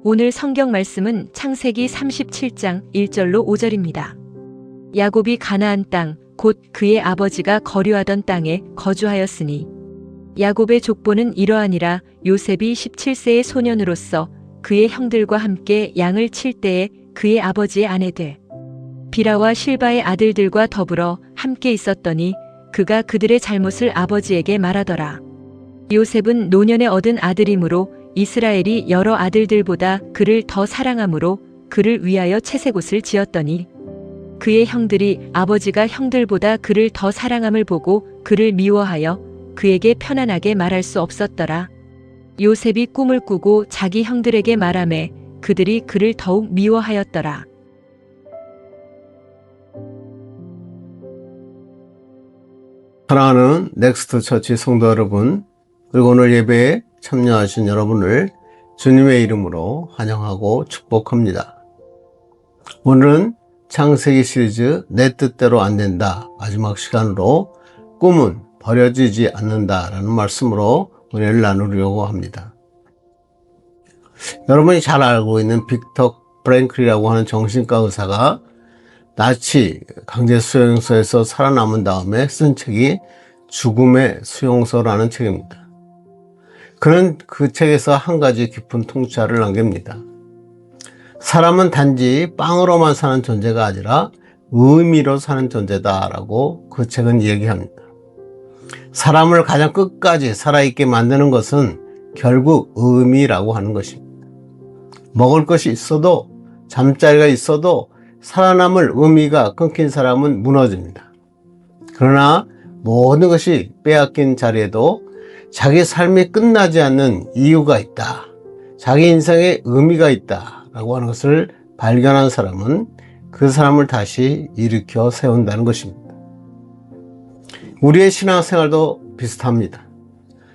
오늘 성경 말씀은 창세기 37장 1절로 5절입니다. 야곱이 가나안 땅, 곧 그의 아버지가 거류하던 땅에 거주하였으니 야곱의 족보는 이러하니라. 요셉이 17세의 소년으로서 그의 형들과 함께 양을 칠 때에 그의 아버지의 아내들 비라와 실바의 아들들과 더불어 함께 있었더니 그가 그들의 잘못을 아버지에게 말하더라. 요셉은 노년에 얻은 아들이므로 이스라엘이 여러 아들들보다 그를 더 사랑하므로 그를 위하여 채색옷을 지었더니 그의 형들이 아버지가 형들보다 그를 더 사랑함을 보고 그를 미워하여 그에게 편안하게 말할 수 없었더라. 요셉이 꿈을 꾸고 자기 형들에게 말하매 그들이 그를 더욱 미워하였더라. 사랑하는 넥스트 처치 성도 여러분, 그리고 오늘 예배에 참여하신 여러분을 주님의 이름으로 환영하고 축복합니다. 오늘은 창세기 시리즈 내 뜻대로 안 된다 마지막 시간으로 꿈은 버려지지 않는다 라는 말씀으로 은혜를 나누려고 합니다. 여러분이 잘 알고 있는 빅터 프랭클이라고 하는 정신과 의사가 나치 강제 수용소에서 살아남은 다음에 쓴 책이 죽음의 수용소라는 책입니다. 그는 그 책에서 한 가지 깊은 통찰을 남깁니다. 사람은 단지 빵으로만 사는 존재가 아니라 의미로 사는 존재다라고 그 책은 얘기합니다. 사람을 가장 끝까지 살아있게 만드는 것은 결국 의미라고 하는 것입니다. 먹을 것이 있어도 잠자리가 있어도 살아남을 의미가 끊긴 사람은 무너집니다. 그러나 모든 것이 빼앗긴 자리에도 자기 삶이 끝나지 않는 이유가 있다. 자기 인생에 의미가 있다. 라고 하는 것을 발견한 사람은 그 사람을 다시 일으켜 세운다는 것입니다. 우리의 신앙생활도 비슷합니다.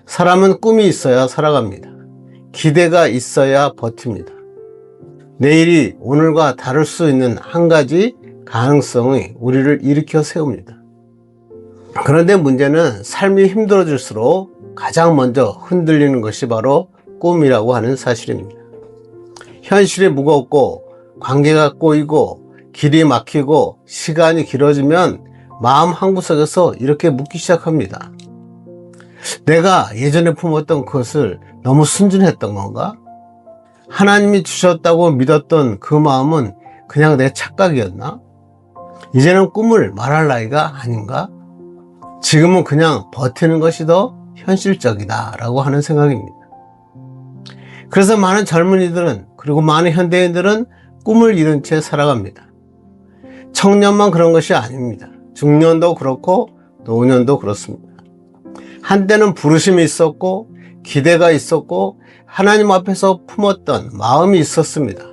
사람은 꿈이 있어야 살아갑니다. 기대가 있어야 버팁니다. 내일이 오늘과 다를 수 있는 한 가지 가능성이 우리를 일으켜 세웁니다. 그런데 문제는 삶이 힘들어질수록 가장 먼저 흔들리는 것이 바로 꿈이라고 하는 사실입니다. 현실이 무겁고 관계가 꼬이고 길이 막히고 시간이 길어지면 마음 한구석에서 이렇게 묻기 시작합니다. 내가 예전에 품었던 그것을 너무 순진했던 건가? 하나님이 주셨다고 믿었던 그 마음은 그냥 내 착각이었나? 이제는 꿈을 말할 나이가 아닌가? 지금은 그냥 버티는 것이 더 현실적이다 라고 하는 생각입니다. 그래서 많은 젊은이들은 그리고 많은 현대인들은 꿈을 잃은 채 살아갑니다. 청년만 그런 것이 아닙니다. 중년도 그렇고 노년도 그렇습니다. 한때는 부르심이 있었고 기대가 있었고 하나님 앞에서 품었던 마음이 있었습니다.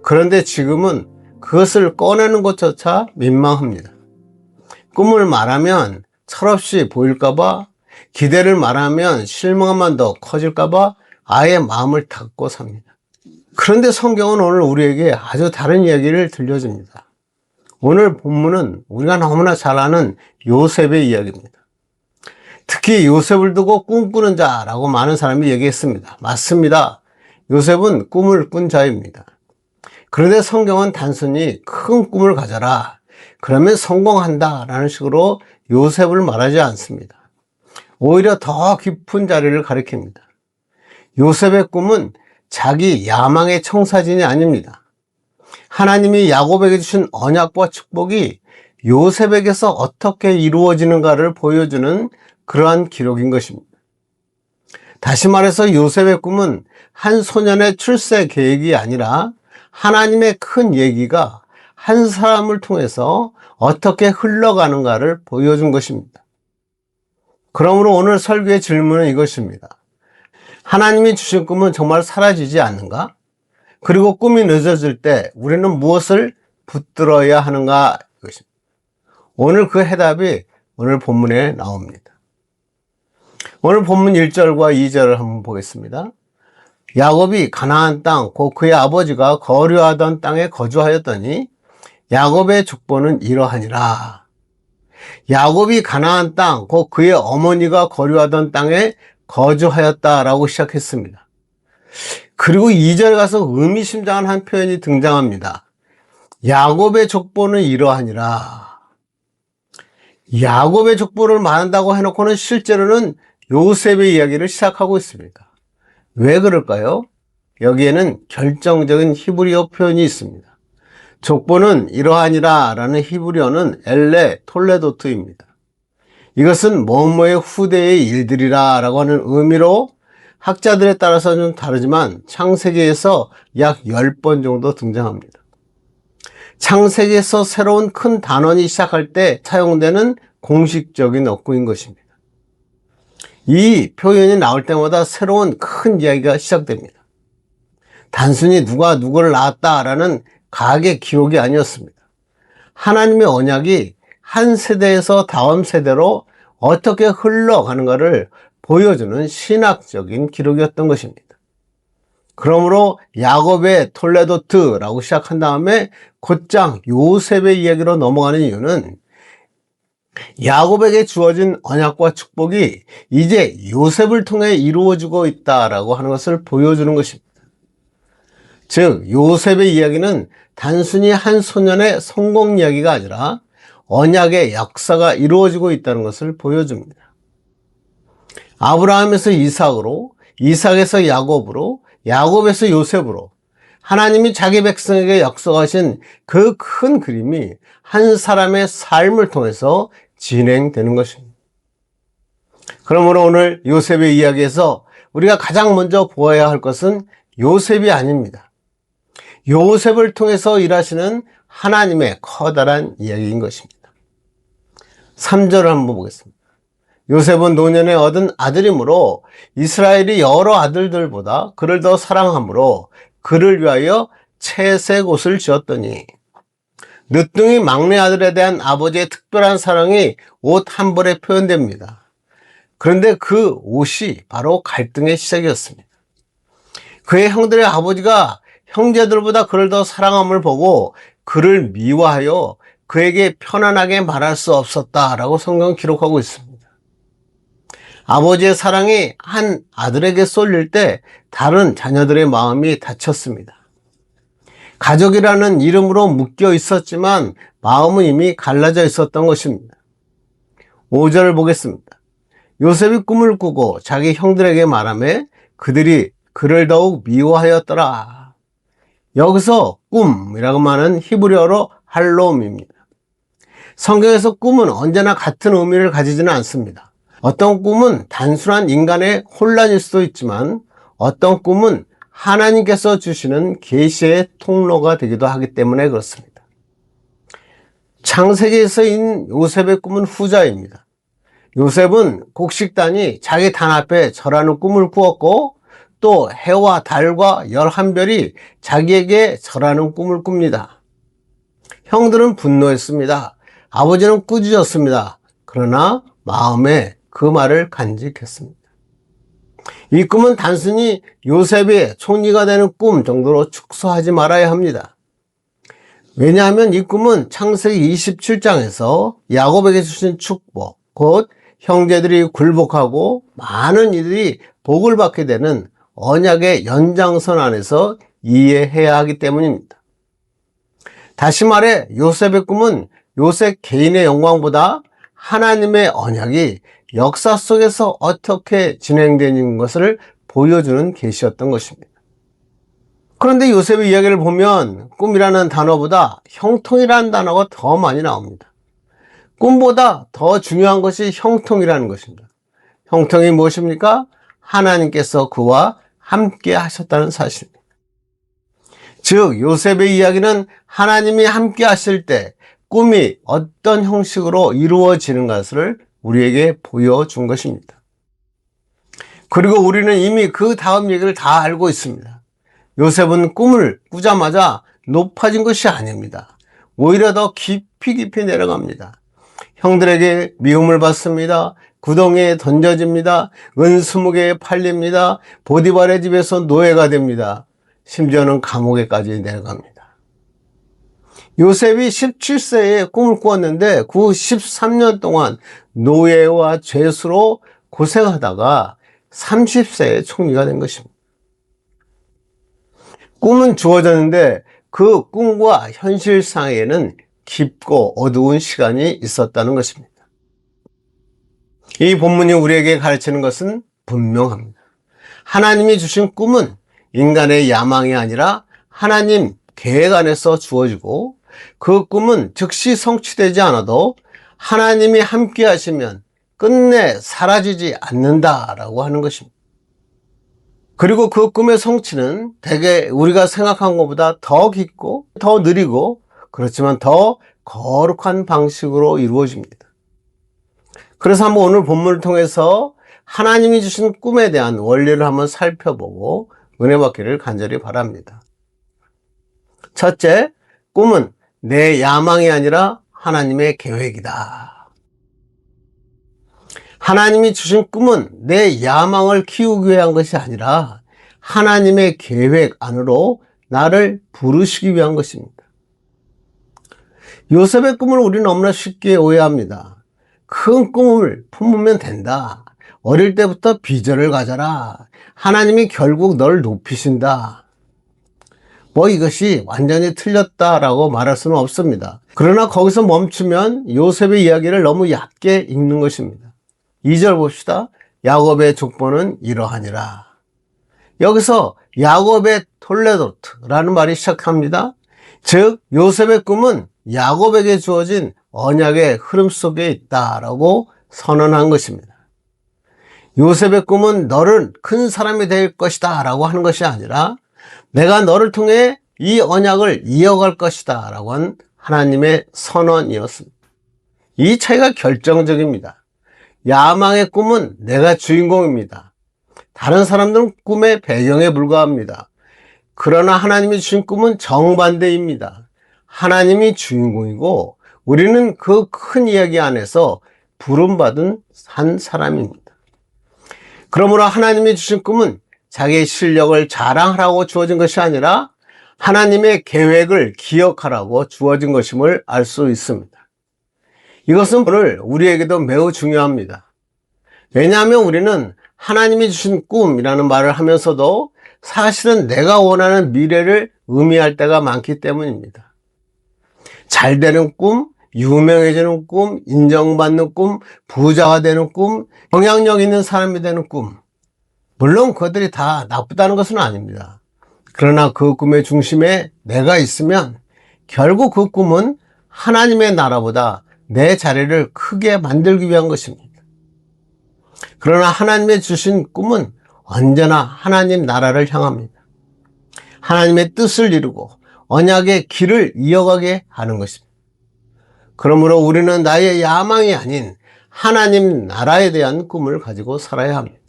그런데 지금은 그것을 꺼내는 것조차 민망합니다. 꿈을 말하면 철없이 보일까봐, 기대를 말하면 실망만 더 커질까봐 아예 마음을 닫고 삽니다. 그런데 성경은 오늘 우리에게 아주 다른 이야기를 들려줍니다. 오늘 본문은 우리가 너무나 잘 아는 요셉의 이야기입니다. 특히 요셉을 두고 꿈꾸는 자라고 많은 사람이 얘기했습니다. 맞습니다. 요셉은 꿈을 꾼 자입니다. 그런데 성경은 단순히 큰 꿈을 가져라, 그러면 성공한다 라는 식으로 요셉을 말하지 않습니다. 오히려 더 깊은 자리를 가리킵니다. 요셉의 꿈은 자기 야망의 청사진이 아닙니다. 하나님이 야곱에게 주신 언약과 축복이 요셉에게서 어떻게 이루어지는가를 보여주는 그러한 기록인 것입니다. 다시 말해서 요셉의 꿈은 한 소년의 출세 계획이 아니라 하나님의 큰 얘기가 한 사람을 통해서 어떻게 흘러가는가를 보여준 것입니다. 그러므로 오늘 설교의 질문은 이것입니다. 하나님이 주신 꿈은 정말 사라지지 않는가? 그리고 꿈이 늦어질 때 우리는 무엇을 붙들어야 하는가? 이것입니다. 오늘 그 해답이 오늘 본문에 나옵니다. 오늘 본문 1절과 2절을 한번 보겠습니다. 야곱이 가나안 땅, 곧 그의 아버지가 거류하던 땅에 거주하였더니 야곱의 족보는 이러하니라. 야곱이 가나안 땅, 곧 그의 어머니가 거류하던 땅에 거주하였다라고 시작했습니다. 그리고 2절에 가서 의미심장한 한 표현이 등장합니다. 야곱의 족보는 이러하니라. 야곱의 족보를 말한다고 해놓고는 실제로는 요셉의 이야기를 시작하고 있습니다. 왜 그럴까요? 여기에는 결정적인 히브리어 표현이 있습니다. 족보는 이러하니라 라는 히브리어는 엘레 톨레도트입니다. 이것은 뭐뭐의 후대의 일들이라 라고 하는 의미로 학자들에 따라서 좀 다르지만 창세기에서 약 10번 정도 등장합니다. 창세기에서 새로운 큰 단원이 시작할 때 사용되는 공식적인 어구인 것입니다. 이 표현이 나올 때마다 새로운 큰 이야기가 시작됩니다. 단순히 누가 누구를 낳았다라는 가계 기록이 아니었습니다. 하나님의 언약이 한 세대에서 다음 세대로 어떻게 흘러가는가를 보여주는 신학적인 기록이었던 것입니다. 그러므로 야곱의 톨레도트라고 시작한 다음에 곧장 요셉의 이야기로 넘어가는 이유는 야곱에게 주어진 언약과 축복이 이제 요셉을 통해 이루어지고 있다라고 하는 것을 보여주는 것입니다. 즉 요셉의 이야기는 단순히 한 소년의 성공 이야기가 아니라 언약의 역사가 이루어지고 있다는 것을 보여줍니다. 아브라함에서 이삭으로, 이삭에서 야곱으로, 야곱에서 요셉으로 하나님이 자기 백성에게 약속하신 그 큰 그림이 한 사람의 삶을 통해서 진행되는 것입니다. 그러므로 오늘 요셉의 이야기에서 우리가 가장 먼저 보아야 할 것은 요셉이 아닙니다. 요셉을 통해서 일하시는 하나님의 커다란 이야기인 것입니다. 3절을 한번 보겠습니다. 요셉은 노년에 얻은 아들이므로 이스라엘이 여러 아들들보다 그를 더 사랑하므로 그를 위하여 채색 옷을 지었더니 늦둥이 막내 아들에 대한 아버지의 특별한 사랑이 옷 한 벌에 표현됩니다. 그런데 그 옷이 바로 갈등의 시작이었습니다. 그의 형들의 아버지가 형제들보다 그를 더 사랑함을 보고 그를 미워하여 그에게 편안하게 말할 수 없었다라고 성경은 기록하고 있습니다. 아버지의 사랑이 한 아들에게 쏠릴 때 다른 자녀들의 마음이 다쳤습니다. 가족이라는 이름으로 묶여 있었지만 마음은 이미 갈라져 있었던 것입니다. 5절을 보겠습니다. 요셉이 꿈을 꾸고 자기 형들에게 말하며 그들이 그를 더욱 미워하였더라. 여기서 꿈이라고 하는 히브리어로 할롬입니다. 성경에서 꿈은 언제나 같은 의미를 가지지는 않습니다. 어떤 꿈은 단순한 인간의 혼란일 수도 있지만 어떤 꿈은 하나님께서 주시는 계시의 통로가 되기도 하기 때문에 그렇습니다. 창세기에서인 요셉의 꿈은 후자입니다. 요셉은 곡식단이 자기 단 앞에 절하는 꿈을 꾸었고 또 해와 달과 11별이 자기에게 절하는 꿈을 꿉니다. 형들은 분노했습니다. 아버지는 꾸짖었습니다. 그러나 마음에 그 말을 간직했습니다. 이 꿈은 단순히 요셉의 총리가 되는 꿈 정도로 축소하지 말아야 합니다. 왜냐하면 이 꿈은 창세기 27장에서 야곱에게 주신 축복, 곧 형제들이 굴복하고 많은 이들이 복을 받게 되는 언약의 연장선 안에서 이해해야 하기 때문입니다. 다시 말해 요셉의 꿈은 요셉 개인의 영광보다 하나님의 언약이 역사 속에서 어떻게 진행되는 것을 보여주는 계시였던 것입니다. 그런데 요셉의 이야기를 보면 꿈이라는 단어보다 형통이라는 단어가 더 많이 나옵니다. 꿈보다 더 중요한 것이 형통이라는 것입니다. 형통이 무엇입니까? 하나님께서 그와 함께 하셨다는 사실입니다. 즉 요셉의 이야기는 하나님이 함께 하실 때 꿈이 어떤 형식으로 이루어지는 것을 우리에게 보여준 것입니다. 그리고 우리는 이미 그 다음 얘기를 다 알고 있습니다. 요셉은 꿈을 꾸자마자 높아진 것이 아닙니다. 오히려 더 깊이 내려갑니다. 형들에게 미움을 받습니다. 구덩이에 던져집니다. 은 20개에 팔립니다. 보디발의 집에서 노예가 됩니다. 심지어는 감옥에까지 내려갑니다. 요셉이 17세에 꿈을 꾸었는데 그 13년 동안 노예와 죄수로 고생하다가 30세에 총리가 된 것입니다. 꿈은 주어졌는데 그 꿈과 현실 사이에는 깊고 어두운 시간이 있었다는 것입니다. 이 본문이 우리에게 가르치는 것은 분명합니다. 하나님이 주신 꿈은 인간의 야망이 아니라 하나님 계획 안에서 주어지고, 그 꿈은 즉시 성취되지 않아도 하나님이 함께 하시면 끝내 사라지지 않는다라고 하는 것입니다. 그리고 그 꿈의 성취는 대개 우리가 생각한 것보다 더 깊고 더 느리고, 그렇지만 더 거룩한 방식으로 이루어집니다. 그래서 한번 오늘 본문을 통해서 하나님이 주신 꿈에 대한 원리를 한번 살펴보고 은혜 받기를 간절히 바랍니다. 첫째, 꿈은 내 야망이 아니라 하나님의 계획이다. 하나님이 주신 꿈은 내 야망을 키우기 위한 것이 아니라 하나님의 계획 안으로 나를 부르시기 위한 것입니다. 요셉의 꿈을 우리는 너무나 쉽게 오해합니다. 큰 꿈을 품으면 된다. 어릴 때부터 비전을 가져라. 하나님이 결국 널 높이신다. 이것이 완전히 틀렸다라고 말할 수는 없습니다. 그러나 거기서 멈추면 요셉의 이야기를 너무 얕게 읽는 것입니다. 2절 봅시다. 야곱의 족보는 이러하니라. 여기서 야곱의 톨레도트라는 말이 시작합니다. 즉 요셉의 꿈은 야곱에게 주어진 언약의 흐름 속에 있다라고 선언한 것입니다. 요셉의 꿈은 너는 큰 사람이 될 것이다 라고 하는 것이 아니라 내가 너를 통해 이 언약을 이어갈 것이다 라고 한 하나님의 선언이었습니다. 이 차이가 결정적입니다. 야망의 꿈은 내가 주인공입니다. 다른 사람들은 꿈의 배경에 불과합니다. 그러나 하나님이 주신 꿈은 정반대입니다. 하나님이 주인공이고 우리는 그 큰 이야기 안에서 부름받은 한 사람입니다. 그러므로 하나님이 주신 꿈은 자기의 실력을 자랑하라고 주어진 것이 아니라 하나님의 계획을 기억하라고 주어진 것임을 알 수 있습니다. 이것은 오늘 우리에게도 매우 중요합니다. 왜냐하면 우리는 하나님이 주신 꿈이라는 말을 하면서도 사실은 내가 원하는 미래를 의미할 때가 많기 때문입니다. 잘 되는 꿈, 유명해지는 꿈, 인정받는 꿈, 부자가 되는 꿈, 영향력 있는 사람이 되는 꿈. 물론 그것들이 다 나쁘다는 것은 아닙니다. 그러나 그 꿈의 중심에 내가 있으면 결국 그 꿈은 하나님의 나라보다 내 자리를 크게 만들기 위한 것입니다. 그러나 하나님의 주신 꿈은 언제나 하나님 나라를 향합니다. 하나님의 뜻을 이루고 언약의 길을 이어가게 하는 것입니다. 그러므로 우리는 나의 야망이 아닌 하나님 나라에 대한 꿈을 가지고 살아야 합니다.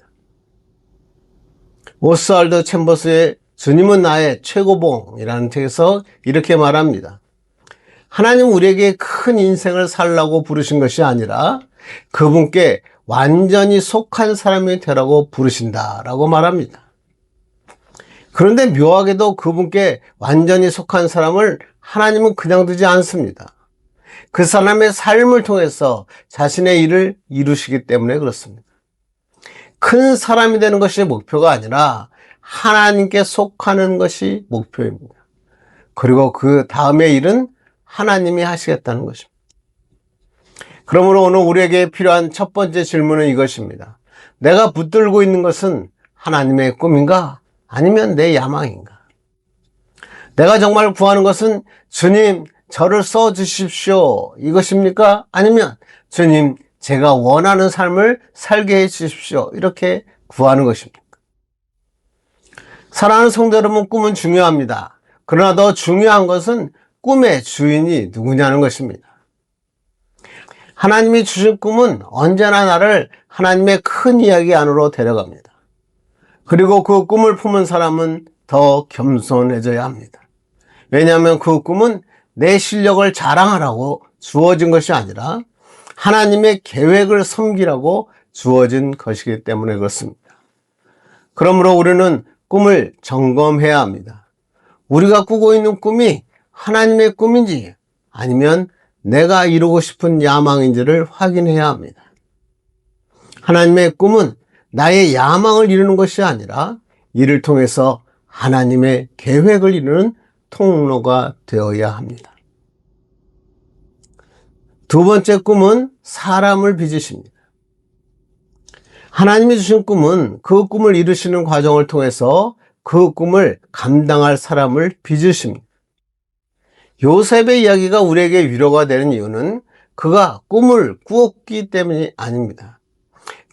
오스왈드 챔버스의 주님은 나의 최고봉이라는 책에서 이렇게 말합니다. 하나님 우리에게 큰 인생을 살라고 부르신 것이 아니라 그분께 완전히 속한 사람이 되라고 부르신다라고 말합니다. 그런데 묘하게도 그분께 완전히 속한 사람을 하나님은 그냥 두지 않습니다. 그 사람의 삶을 통해서 자신의 일을 이루시기 때문에 그렇습니다. 큰 사람이 되는 것이 목표가 아니라 하나님께 속하는 것이 목표입니다. 그리고 그 다음의 일은 하나님이 하시겠다는 것입니다. 그러므로 오늘 우리에게 필요한 첫 번째 질문은 이것입니다. 내가 붙들고 있는 것은 하나님의 꿈인가? 아니면 내 야망인가? 내가 정말 구하는 것은 주님, 저를 써주십시오. 이것입니까? 아니면 주님, 제가 원하는 삶을 살게 해 주십시오. 이렇게 구하는 것입니까? 사랑하는 성도 여러분, 꿈은 중요합니다. 그러나 더 중요한 것은 꿈의 주인이 누구냐는 것입니다. 하나님이 주신 꿈은 언제나 나를 하나님의 큰 이야기 안으로 데려갑니다. 그리고 그 꿈을 품은 사람은 더 겸손해져야 합니다. 왜냐하면 그 꿈은 내 실력을 자랑하라고 주어진 것이 아니라 하나님의 계획을 섬기라고 주어진 것이기 때문에 그렇습니다. 그러므로 우리는 꿈을 점검해야 합니다. 우리가 꾸고 있는 꿈이 하나님의 꿈인지 아니면 내가 이루고 싶은 야망인지를 확인해야 합니다. 하나님의 꿈은 나의 야망을 이루는 것이 아니라 이를 통해서 하나님의 계획을 이루는 통로가 되어야 합니다. 두 번째 꿈은 사람을 빚으십니다. 하나님이 주신 꿈은 그 꿈을 이루시는 과정을 통해서 그 꿈을 감당할 사람을 빚으십니다. 요셉의 이야기가 우리에게 위로가 되는 이유는 그가 꿈을 꾸었기 때문이 아닙니다.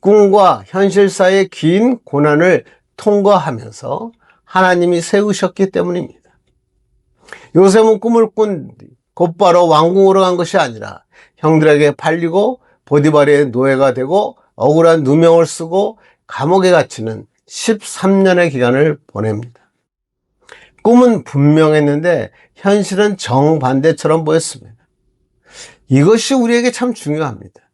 꿈과 현실 사이의 긴 고난을 통과하면서 하나님이 세우셨기 때문입니다. 요셉은 꿈을 꾼 뒤 곧바로 왕궁으로 간 것이 아니라 형들에게 팔리고 보디발의 노예가 되고 억울한 누명을 쓰고 감옥에 갇히는 13년의 기간을 보냅니다. 꿈은 분명했는데 현실은 정반대처럼 보였습니다. 이것이 우리에게 참 중요합니다.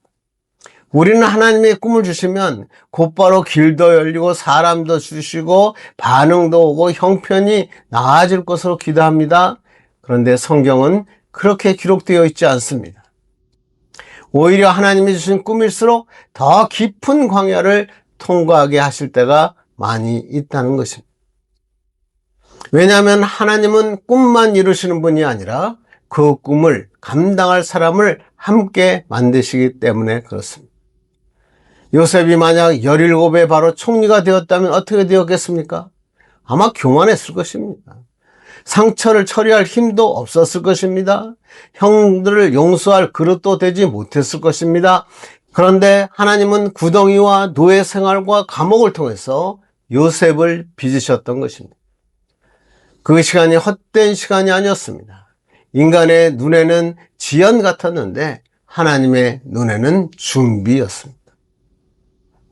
우리는 하나님의 꿈을 주시면 곧바로 길도 열리고 사람도 주시고 반응도 오고 형편이 나아질 것으로 기도합니다. 그런데 성경은 그렇게 기록되어 있지 않습니다. 오히려 하나님이 주신 꿈일수록 더 깊은 광야를 통과하게 하실 때가 많이 있다는 것입니다. 왜냐하면 하나님은 꿈만 이루시는 분이 아니라 그 꿈을 감당할 사람을 함께 만드시기 때문에 그렇습니다. 요셉이 만약 17에 바로 총리가 되었다면 어떻게 되었겠습니까? 아마 교만했을 것입니다. 상처를 처리할 힘도 없었을 것입니다. 형들을 용서할 그릇도 되지 못했을 것입니다. 그런데 하나님은 구덩이와 노예 생활과 감옥을 통해서 요셉을 빚으셨던 것입니다. 그 시간이 헛된 시간이 아니었습니다. 인간의 눈에는 지연 같았는데 하나님의 눈에는 준비였습니다.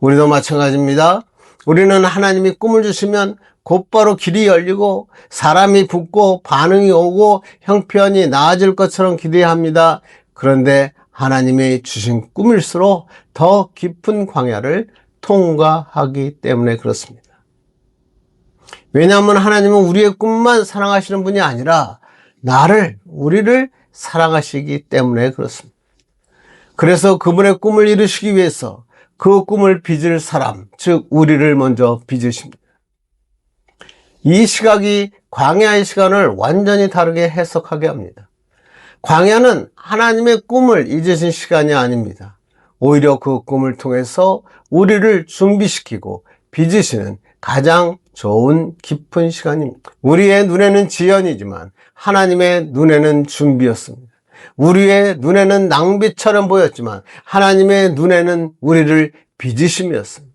우리도 마찬가지입니다. 우리는 하나님이 꿈을 주시면 곧바로 길이 열리고 사람이 붙고 반응이 오고 형편이 나아질 것처럼 기대야 합니다. 그런데 하나님이 주신 꿈일수록 더 깊은 광야를 통과하기 때문에 그렇습니다. 왜냐하면 하나님은 우리의 꿈만 사랑하시는 분이 아니라 우리를 사랑하시기 때문에 그렇습니다. 그래서 그분의 꿈을 이루시기 위해서 그 꿈을 빚을 사람, 즉 우리를 먼저 빚으십니다. 이 시각이 광야의 시간을 완전히 다르게 해석하게 합니다. 광야는 하나님의 꿈을 잊으신 시간이 아닙니다. 오히려 그 꿈을 통해서 우리를 준비시키고 빚으시는 가장 좋은 깊은 시간입니다. 우리의 눈에는 지연이지만 하나님의 눈에는 준비였습니다. 우리의 눈에는 낭비처럼 보였지만 하나님의 눈에는 우리를 빚으심이었습니다.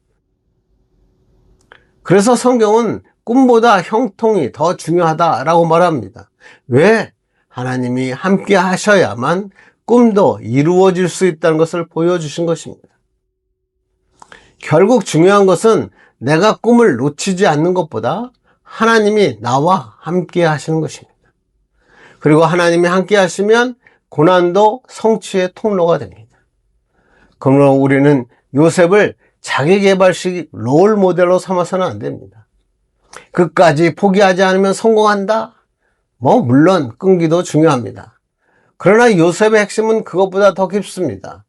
그래서 성경은 꿈보다 형통이 더 중요하다라고 말합니다. 왜? 하나님이 함께 하셔야만 꿈도 이루어질 수 있다는 것을 보여주신 것입니다. 결국 중요한 것은 내가 꿈을 놓치지 않는 것보다 하나님이 나와 함께 하시는 것입니다. 그리고 하나님이 함께 하시면 고난도 성취의 통로가 됩니다. 그러므로 우리는 요셉을 자기개발식 롤 모델로 삼아서는 안 됩니다. 끝까지 포기하지 않으면 성공한다? 물론 끈기도 중요합니다. 그러나 요셉의 핵심은 그것보다 더 깊습니다.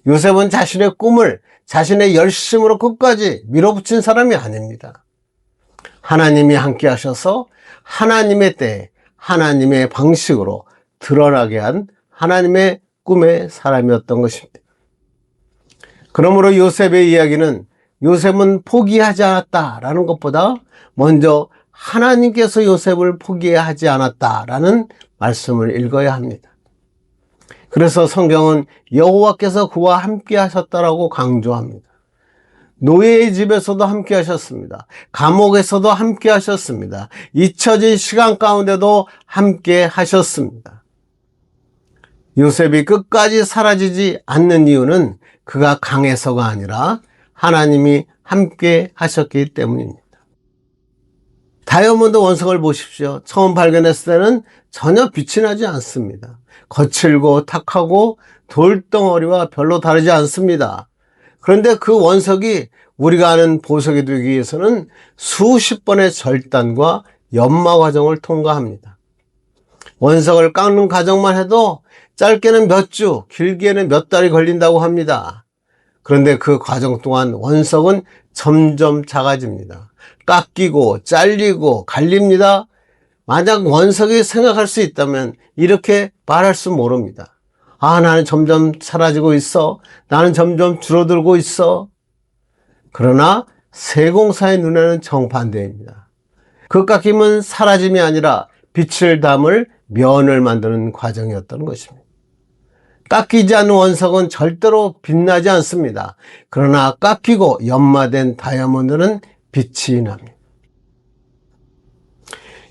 요셉은 자신의 꿈을 자신의 열심으로 끝까지 밀어붙인 사람이 아닙니다. 하나님이 함께 하셔서 하나님의 때에 하나님의 방식으로 드러나게 한 하나님의 꿈의 사람이었던 것입니다. 그러므로 요셉의 이야기는 요셉은 포기하지 않았다라는 것보다 먼저 하나님께서 요셉을 포기하지 않았다라는 말씀을 읽어야 합니다. 그래서 성경은 여호와께서 그와 함께 하셨다라고 강조합니다. 노예의 집에서도 함께 하셨습니다. 감옥에서도 함께 하셨습니다. 잊혀진 시간 가운데도 함께 하셨습니다. 요셉이 끝까지 사라지지 않는 이유는 그가 강해서가 아니라 하나님이 함께 하셨기 때문입니다. 다이아몬드 원석을 보십시오. 처음 발견했을 때는 전혀 빛이 나지 않습니다. 거칠고 탁하고 돌덩어리와 별로 다르지 않습니다. 그런데 그 원석이 우리가 아는 보석이 되기 위해서는 수십 번의 절단과 연마 과정을 통과합니다. 원석을 깎는 과정만 해도 짧게는 몇 주, 길게는 몇 달이 걸린다고 합니다. 그런데 그 과정 동안 원석은 점점 작아집니다. 깎이고 잘리고 갈립니다. 만약 원석이 생각할 수 있다면 이렇게 말할 수 모릅니다. 아, 나는 점점 사라지고 있어. 나는 점점 줄어들고 있어. 그러나 세공사의 눈에는 정반대입니다. 그 깎임은 사라짐이 아니라 빛을 담을 면을 만드는 과정이었던 것입니다. 깎이지 않는 원석은 절대로 빛나지 않습니다. 그러나 깎이고 연마된 다이아몬드는 빛이 납니다.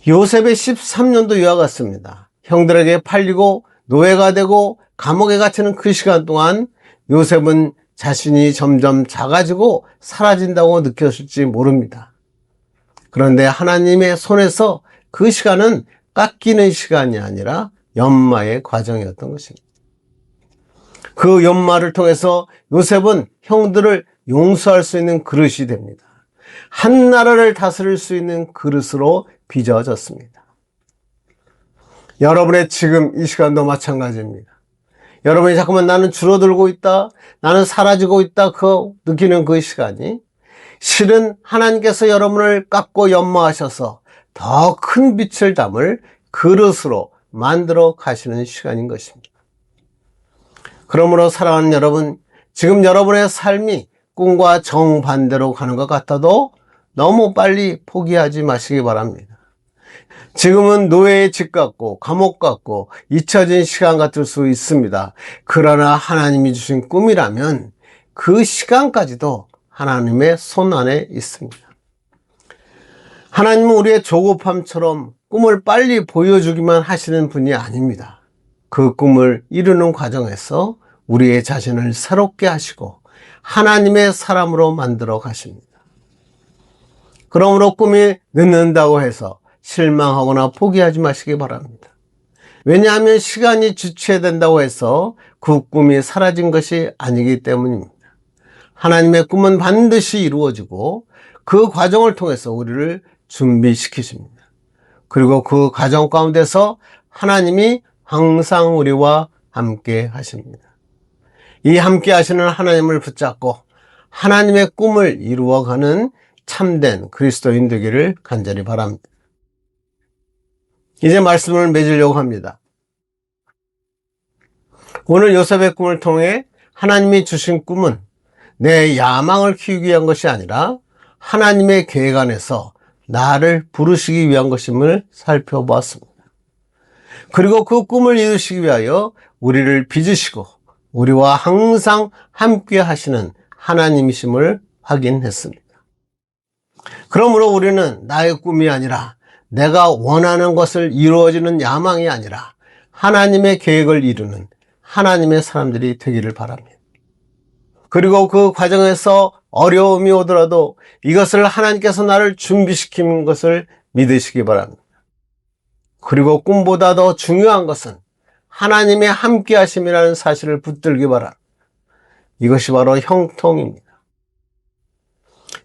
요셉의 13년도 이와 같습니다. 형들에게 팔리고 노예가 되고 감옥에 갇히는 그 시간 동안 요셉은 자신이 점점 작아지고 사라진다고 느꼈을지 모릅니다. 그런데 하나님의 손에서 그 시간은 깎이는 시간이 아니라 연마의 과정이었던 것입니다. 그 연마를 통해서 요셉은 형들을 용서할 수 있는 그릇이 됩니다. 한 나라를 다스릴 수 있는 그릇으로 빚어졌습니다. 여러분의 지금 이 시간도 마찬가지입니다. 여러분이 자꾸만 나는 줄어들고 있다, 나는 사라지고 있다 느끼는 그 시간이 실은 하나님께서 여러분을 깎고 연마하셔서 더 큰 빛을 담을 그릇으로 만들어 가시는 시간인 것입니다. 그러므로 사랑하는 여러분, 지금 여러분의 삶이 꿈과 정반대로 가는 것 같아도 너무 빨리 포기하지 마시기 바랍니다. 지금은 노예의 집 같고 감옥 같고 잊혀진 시간 같을 수 있습니다. 그러나 하나님이 주신 꿈이라면 그 시간까지도 하나님의 손 안에 있습니다. 하나님은 우리의 조급함처럼 꿈을 빨리 보여주기만 하시는 분이 아닙니다. 그 꿈을 이루는 과정에서 우리의 자신을 새롭게 하시고 하나님의 사람으로 만들어 가십니다. 그러므로 꿈이 늦는다고 해서 실망하거나 포기하지 마시기 바랍니다. 왜냐하면 시간이 지체된다고 해서 그 꿈이 사라진 것이 아니기 때문입니다. 하나님의 꿈은 반드시 이루어지고 그 과정을 통해서 우리를 준비시키십니다. 그리고 그 과정 가운데서 하나님이 항상 우리와 함께 하십니다. 이 함께 하시는 하나님을 붙잡고 하나님의 꿈을 이루어가는 참된 그리스도인 되기를 간절히 바랍니다. 이제 말씀을 맺으려고 합니다. 오늘 요셉의 꿈을 통해 하나님이 주신 꿈은 내 야망을 키우기 위한 것이 아니라 하나님의 계획 안에서 나를 부르시기 위한 것임을 살펴보았습니다. 그리고 그 꿈을 이루시기 위하여 우리를 빚으시고 우리와 항상 함께 하시는 하나님이심을 확인했습니다. 그러므로 우리는 나의 꿈이 아니라 내가 원하는 것을 이루어지는 야망이 아니라 하나님의 계획을 이루는 하나님의 사람들이 되기를 바랍니다. 그리고 그 과정에서 어려움이 오더라도 이것을 하나님께서 나를 준비시키는 것을 믿으시기 바랍니다. 그리고 꿈보다 더 중요한 것은 하나님의 함께 하심이라는 사실을 붙들기 바랍니다. 이것이 바로 형통입니다.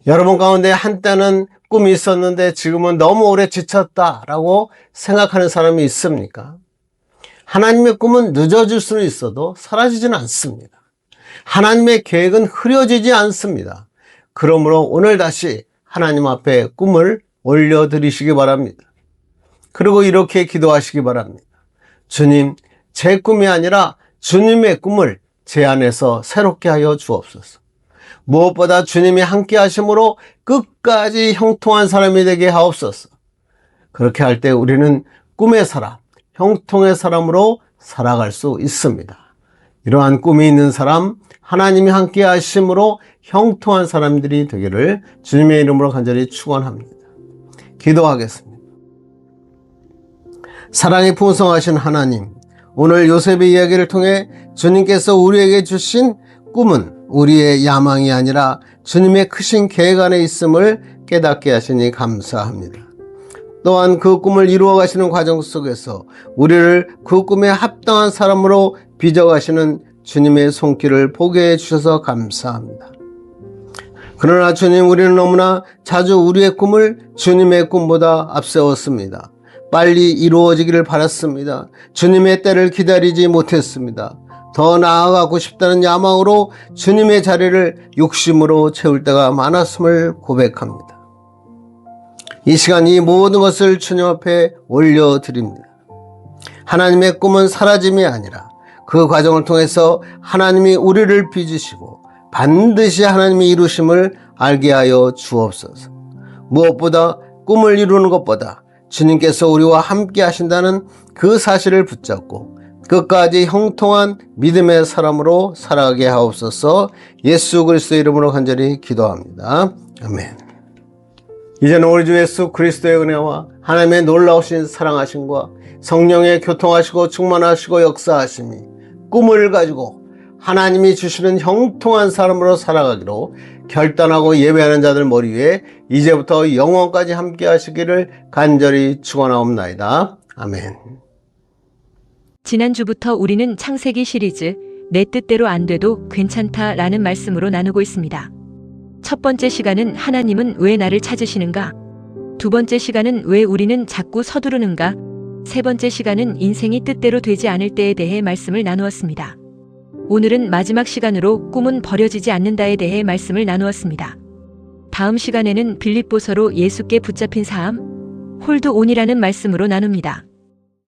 여러분 가운데 한때는 꿈이 있었는데 지금은 너무 오래 지쳤다라고 생각하는 사람이 있습니까? 하나님의 꿈은 늦어질 수는 있어도 사라지지는 않습니다. 하나님의 계획은 흐려지지 않습니다. 그러므로 오늘 다시 하나님 앞에 꿈을 올려드리시기 바랍니다. 그리고 이렇게 기도하시기 바랍니다. 주님, 제 꿈이 아니라 주님의 꿈을 제 안에서 새롭게 하여 주옵소서. 무엇보다 주님이 함께 하심으로 끝까지 형통한 사람이 되게 하옵소서. 그렇게 할 때 우리는 꿈의 사람, 형통의 사람으로 살아갈 수 있습니다. 이러한 꿈이 있는 사람, 하나님이 함께 하심으로 형통한 사람들이 되기를 주님의 이름으로 간절히 축원합니다. 기도하겠습니다. 사랑이 풍성하신 하나님, 오늘 요셉의 이야기를 통해 주님께서 우리에게 주신 꿈은 우리의 야망이 아니라 주님의 크신 계획 안에 있음을 깨닫게 하시니 감사합니다. 또한 그 꿈을 이루어 가시는 과정 속에서 우리를 그 꿈에 합당한 사람으로 빚어가시는 주님의 손길을 보게 해주셔서 감사합니다. 그러나 주님, 우리는 너무나 자주 우리의 꿈을 주님의 꿈보다 앞세웠습니다. 빨리 이루어지기를 바랐습니다. 주님의 때를 기다리지 못했습니다. 더 나아가고 싶다는 야망으로 주님의 자리를 욕심으로 채울 때가 많았음을 고백합니다. 이 시간 이 모든 것을 주님 앞에 올려드립니다. 하나님의 꿈은 사라짐이 아니라 그 과정을 통해서 하나님이 우리를 빚으시고 반드시 하나님이 이루심을 알게 하여 주옵소서. 무엇보다 꿈을 이루는 것보다 주님께서 우리와 함께 하신다는 그 사실을 붙잡고 끝까지 형통한 믿음의 사람으로 살아가게 하옵소서. 예수 그리스도의 이름으로 간절히 기도합니다. 아멘. 이제는 우리 주 예수 그리스도의 은혜와 하나님의 놀라우신 사랑하심과 성령의 교통하시고 충만하시고 역사하심이 꿈을 가지고 하나님이 주시는 형통한 사람으로 살아가기로 결단하고 예배하는 자들 머리 위에 이제부터 영원까지 함께 하시기를 간절히 축원하옵나이다. 아멘. 지난주부터 우리는 창세기 시리즈 내 뜻대로 안 돼도 괜찮다라는 말씀으로 나누고 있습니다. 첫 번째 시간은 하나님은 왜 나를 찾으시는가? 두 번째 시간은 왜 우리는 자꾸 서두르는가? 세 번째 시간은 인생이 뜻대로 되지 않을 때에 대해 말씀을 나누었습니다. 오늘은 마지막 시간으로 꿈은 버려지지 않는다에 대해 말씀을 나누었습니다. 다음 시간에는 빌립보서로 예수께 붙잡힌 삶, 홀드 온이라는 말씀으로 나눕니다.